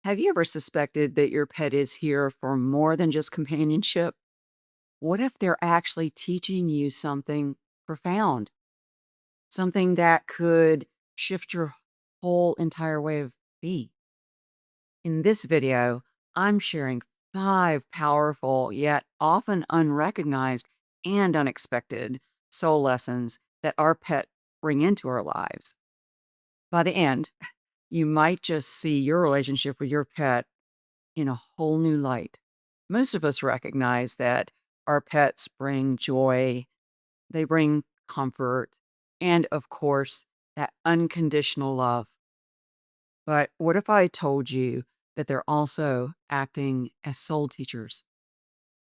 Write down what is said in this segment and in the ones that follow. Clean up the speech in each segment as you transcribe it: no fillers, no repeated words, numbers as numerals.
Have you ever suspected that your pet is here for more than just companionship? What if they're actually teaching you something profound, something that could shift your whole entire way of being? In this video, I'm sharing 5 powerful yet often unrecognized and unexpected soul lessons that our pet bring into our lives. By the end, you might just see your relationship with your pet in a whole new light. Most of us recognize that our pets bring joy, they bring comfort, and of course, that unconditional love. But what if I told you that they're also acting as soul teachers?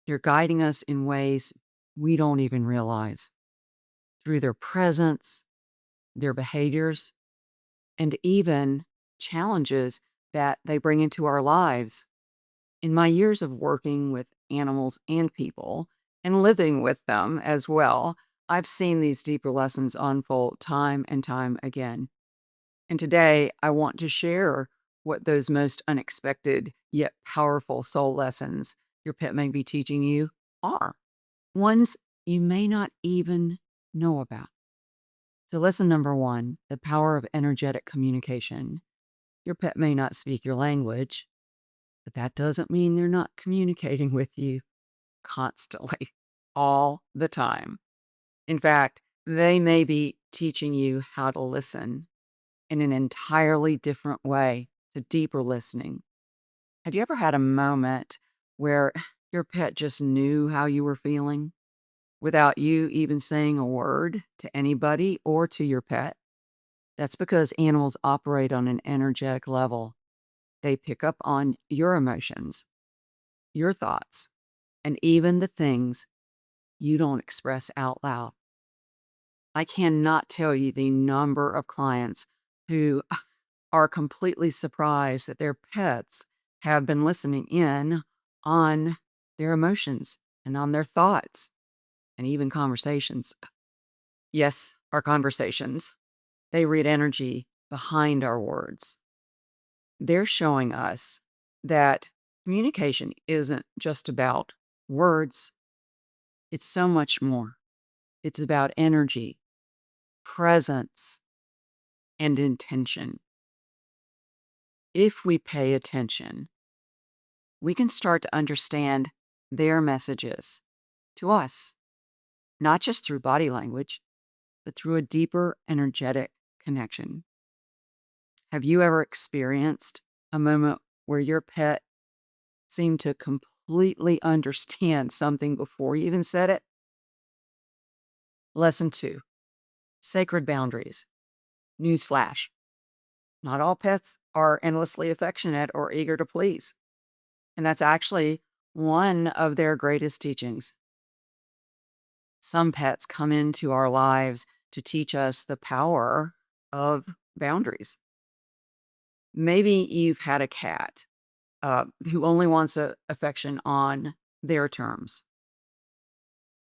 They're guiding us in ways we don't even realize through their presence, their behaviors, and even challenges that they bring into our lives. In my years of working with animals and people and living with them as well, I've seen these deeper lessons unfold time and time again. And today I want to share what those most unexpected yet powerful soul lessons your pet may be teaching you are. Ones you may not even know about. So, lesson number one, the power of energetic communication. Your pet may not speak your language, but that doesn't mean they're not communicating with you constantly, all the time. In fact, they may be teaching you how to listen in an entirely different way, to deeper listening. Have you ever had a moment where your pet just knew how you were feeling without you even saying a word to anybody or to your pet? That's because animals operate on an energetic level. They pick up on your emotions, your thoughts, and even the things you don't express out loud. I cannot tell you the number of clients who are completely surprised that their pets have been listening in on their emotions and on their thoughts and even conversations. Yes, our conversations. They read energy behind our words. They're showing us that communication isn't just about words, it's so much more. It's about energy, presence, and intention. If we pay attention, we can start to understand their messages to us, not just through body language, but through a deeper energetic connection. Have you ever experienced a moment where your pet seemed to completely understand something before you even said it? Lesson two, sacred boundaries. Newsflash. Not all pets are endlessly affectionate or eager to please. And that's actually one of their greatest teachings. Some pets come into our lives to teach us the power of boundaries. Maybe you've had a cat who only wants affection on their terms,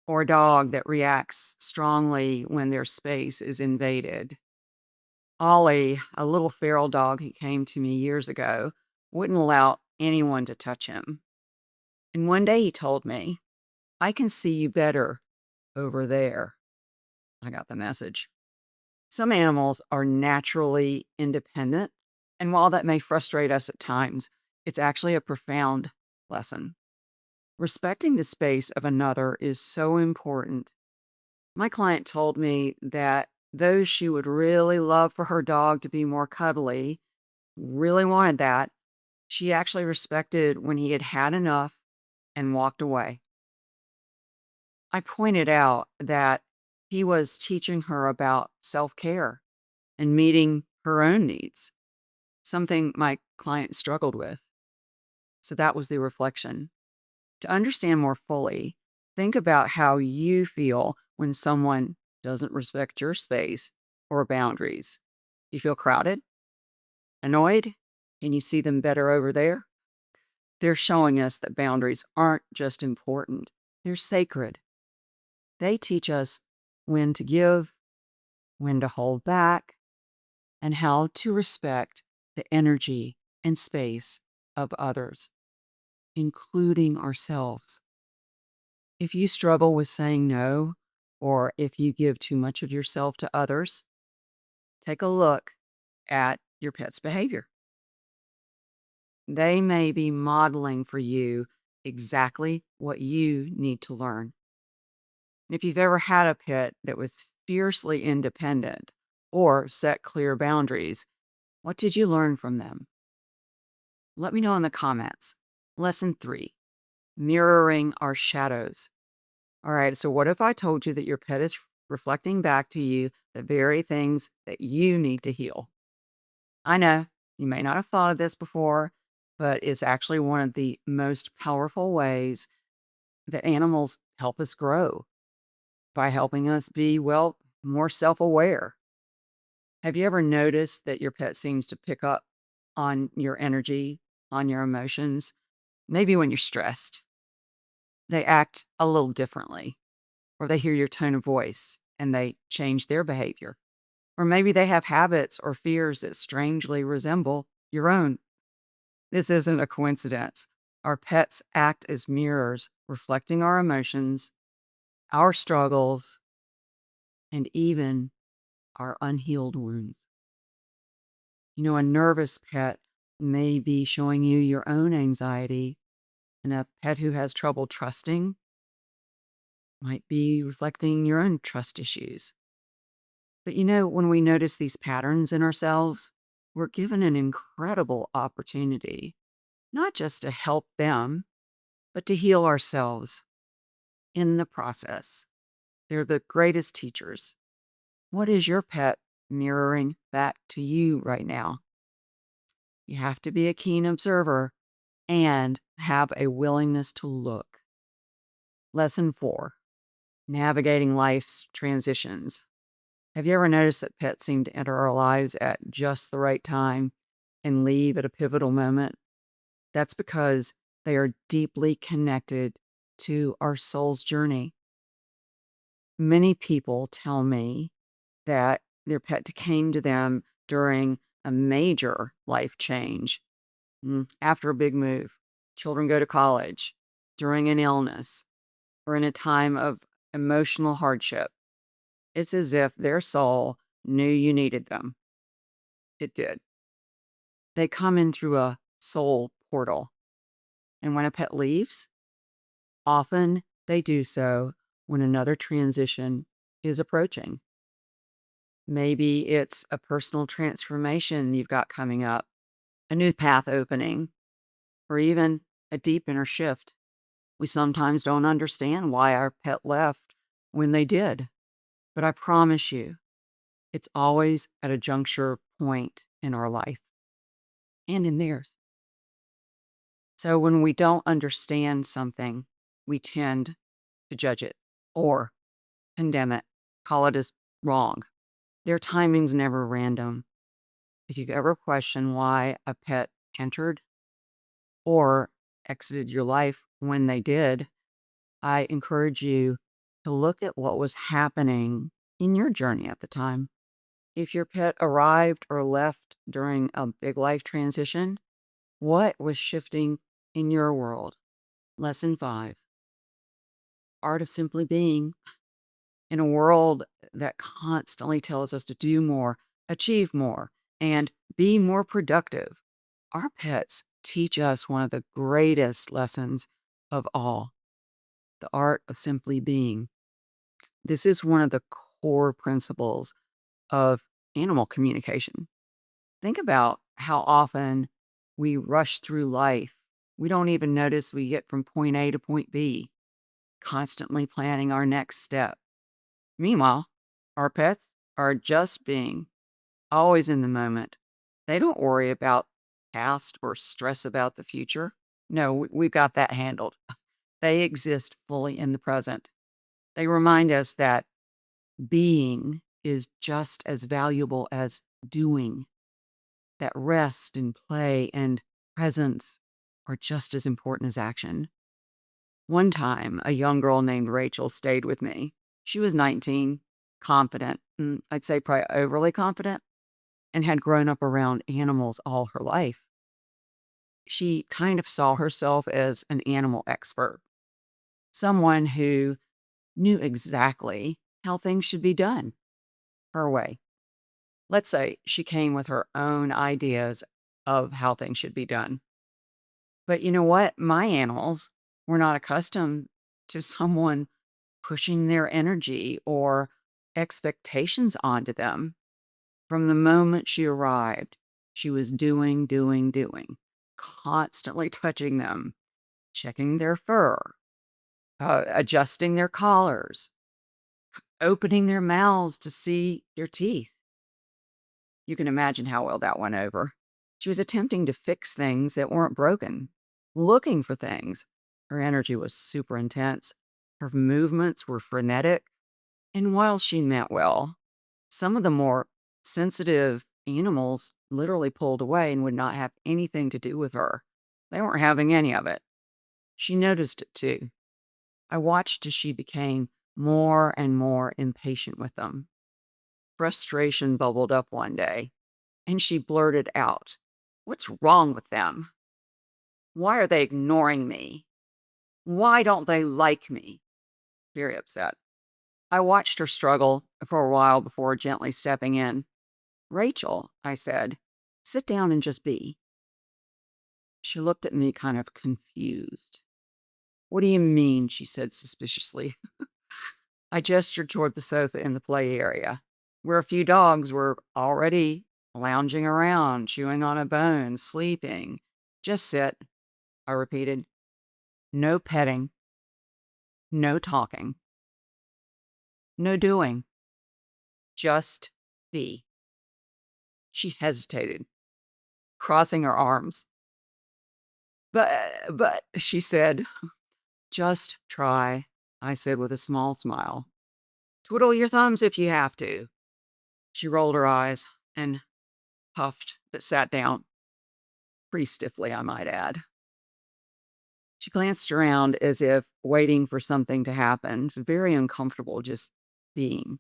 or a dog that reacts strongly when their space is invaded. Ollie, a little feral dog who came to me years ago, wouldn't allow anyone to touch him. And one day he told me, "I can see you better over there." I got the message. Some animals are naturally independent, and while that may frustrate us at times, it's actually a profound lesson. Respecting the space of another is so important. My client told me that though she would really love for her dog to be more cuddly, really wanted that, she actually respected when he had had enough and walked away. I pointed out that he was teaching her about self care and meeting her own needs, something my client struggled with. So that was the reflection. To understand more fully, think about how you feel when someone doesn't respect your space or boundaries. Do you feel crowded? Annoyed? Can you see them better over there? They're showing us that boundaries aren't just important, they're sacred. They teach us when to give, when to hold back, and how to respect the energy and space of others, including ourselves. If you struggle with saying no, or if you give too much of yourself to others, take a look at your pet's behavior. They may be modeling for you exactly what you need to learn. If you've ever had a pet that was fiercely independent or set clear boundaries, what did you learn from them? Let me know in the comments. Lesson 3, mirroring our shadows. All right, so what if I told you that your pet is reflecting back to you the very things that you need to heal? I know you may not have thought of this before, but it's actually one of the most powerful ways that animals help us grow by helping us be, well, more self aware. Have you ever noticed that your pet seems to pick up on your energy, on your emotions? Maybe when you're stressed, they act a little differently, or they hear your tone of voice and they change their behavior. Or maybe they have habits or fears that strangely resemble your own. This isn't a coincidence. Our pets act as mirrors, reflecting our emotions, our struggles, and even our unhealed wounds. You know, a nervous pet may be showing you your own anxiety, and a pet who has trouble trusting might be reflecting your own trust issues. But you know, when we notice these patterns in ourselves, we're given an incredible opportunity, not just to help them, but to heal ourselves in the process. They're the greatest teachers. What is your pet mirroring back to you right now? You have to be a keen observer and have a willingness to look. Lesson 4, navigating life's transitions. Have you ever noticed that pets seem to enter our lives at just the right time and leave at a pivotal moment? That's because they are deeply connected to our soul's journey. Many people tell me that their pet came to them during a major life change, after a big move, children go to college, during an illness, or in a time of emotional hardship. It's as if their soul knew you needed them. It did. They come in through a soul portal. And when a pet leaves, often they do so when another transition is approaching. Maybe it's a personal transformation you've got coming up, a new path opening, or even a deep inner shift. We sometimes don't understand why our pet left when they did, but I promise you, it's always at a juncture point in our life and in theirs. So when we don't understand something, we tend to judge it or condemn it, call it as wrong. Their timing's never random. If you've ever questioned why a pet entered or exited your life when they did, I encourage you to look at what was happening in your journey at the time. If your pet arrived or left during a big life transition, what was shifting in your world? Lesson 5, art of simply being. In a world that constantly tells us to do more, achieve more, and be more productive, our pets teach us one of the greatest lessons of all, the art of simply being. This is one of the core principles of animal communication. Think about how often we rush through life. We don't even notice we get from point A to point B, constantly planning our next step. Meanwhile, our pets are just being, always in the moment. They don't worry about past or stress about the future. No, we've got that handled. They exist fully in the present. They remind us that being is just as valuable as doing, that rest and play and presence are just as important as action. One time, a young girl named Rachel stayed with me. She was 19, confident, I'd say probably overly confident, and had grown up around animals all her life. She kind of saw herself as an animal expert, someone who knew exactly how things should be done her way. Let's say she came with her own ideas of how things should be done. But you know what? My animals were not accustomed to someone pushing their energy or expectations onto them. From the moment she arrived, she was doing, constantly touching them, checking their fur, adjusting their collars, opening their mouths to see their teeth. You can imagine how well that went over. She was attempting to fix things that weren't broken, looking for things. Her energy was super intense. Her movements were frenetic. And while she meant well, some of the more sensitive animals literally pulled away and would not have anything to do with her. They weren't having any of it. She noticed it too. I watched as she became more and more impatient with them. Frustration bubbled up one day, and she blurted out, "What's wrong with them? Why are they ignoring me? Why don't they like me?" Very upset. I watched her struggle for a while before gently stepping in. "Rachel," I said, "sit down and just be." She looked at me kind of confused. "What do you mean?" she said suspiciously. I gestured toward the sofa in the play area, where a few dogs were already lounging around, chewing on a bone, sleeping. "Just sit," I repeated. "No petting, no talking, no doing. Just be." She hesitated, crossing her arms. But," she said. "Just try," I said with a small smile. "Twiddle your thumbs if you have to." She rolled her eyes and puffed, but sat down, pretty stiffly, I might add. She glanced around as if waiting for something to happen, very uncomfortable just being.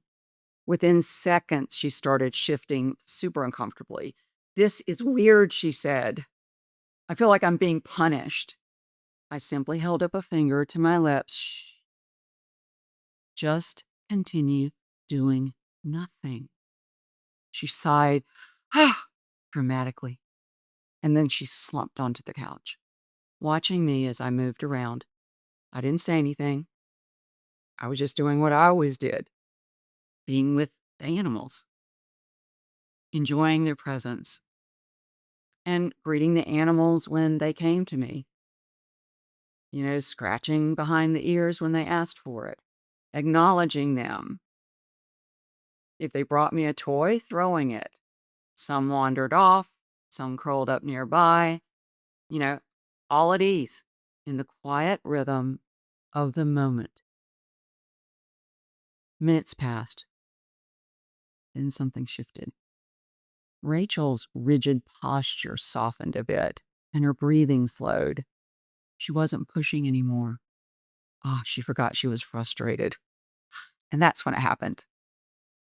Within seconds, she started shifting super uncomfortably. "This is weird," she said. "I feel like I'm being punished." I simply held up a finger to my lips. "Shh. Just continue doing nothing." She sighed, dramatically, and then she slumped onto the couch, watching me as I moved around. I didn't say anything. I was just doing what I always did, being with the animals, enjoying their presence, and greeting the animals when they came to me. Scratching behind the ears when they asked for it, acknowledging them. If they brought me a toy, throwing it. Some wandered off, some curled up nearby, you know, all at ease in the quiet rhythm of the moment. Minutes passed, then something shifted. Rachel's rigid posture softened a bit, and her breathing slowed. She wasn't pushing anymore. She forgot she was frustrated. And that's when it happened.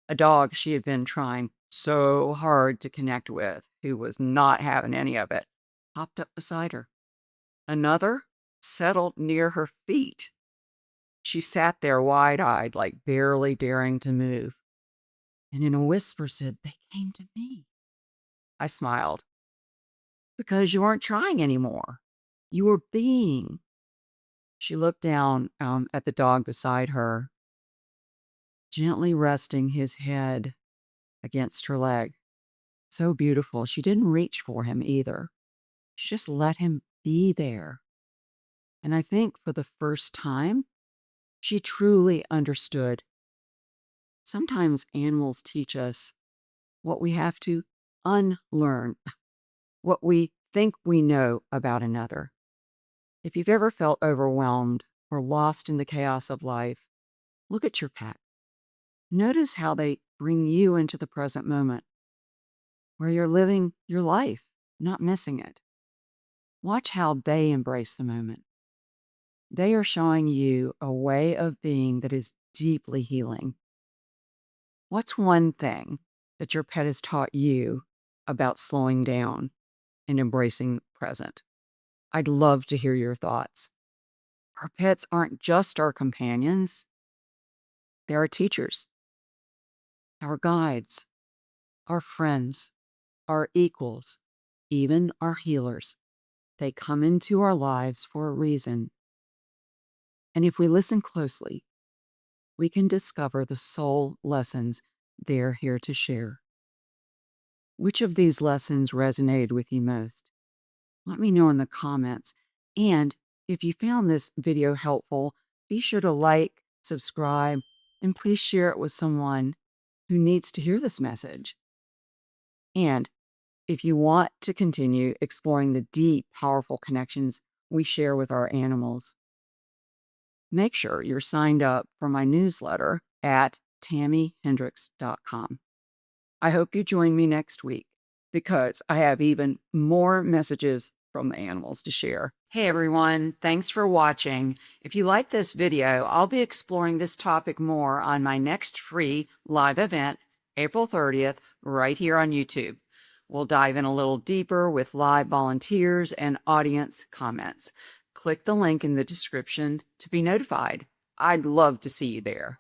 A dog she had been trying so hard to connect with, who was not having any of it, popped up beside her. Another settled near her feet. She sat there wide-eyed, like barely daring to move, and in a whisper said, "They came to me." I smiled. "Because you weren't trying anymore. You were being." She looked down at the dog beside her, gently resting his head against her leg. So beautiful. She didn't reach for him either. She just let him be there. And I think for the first time, she truly understood. Sometimes animals teach us what we have to unlearn, what we think we know about another. If you've ever felt overwhelmed or lost in the chaos of life, look at your pet. Notice how they bring you into the present moment, where you're living your life, not missing it. Watch how they embrace the moment. They are showing you a way of being that is deeply healing. What's one thing that your pet has taught you about slowing down and embracing the present? I'd love to hear your thoughts. Our pets aren't just our companions, they're our teachers, our guides, our friends, our equals, even our healers. They come into our lives for a reason. And if we listen closely, we can discover the soul lessons they're here to share. Which of these lessons resonated with you most? Let me know in the comments. And if you found this video helpful, be sure to like, subscribe, and please share it with someone who needs to hear this message. And if you want to continue exploring the deep, powerful connections we share with our animals, make sure you're signed up for my newsletter at TamiHendrix.com. I hope you join me next week because I have even more messages from the animals to share. Hey everyone, thanks for watching. If you like this video, I'll be exploring this topic more on my next free live event, April 30th, right here on YouTube. We'll dive in a little deeper with live volunteers and audience comments. Click the link in the description to be notified. I'd love to see you there.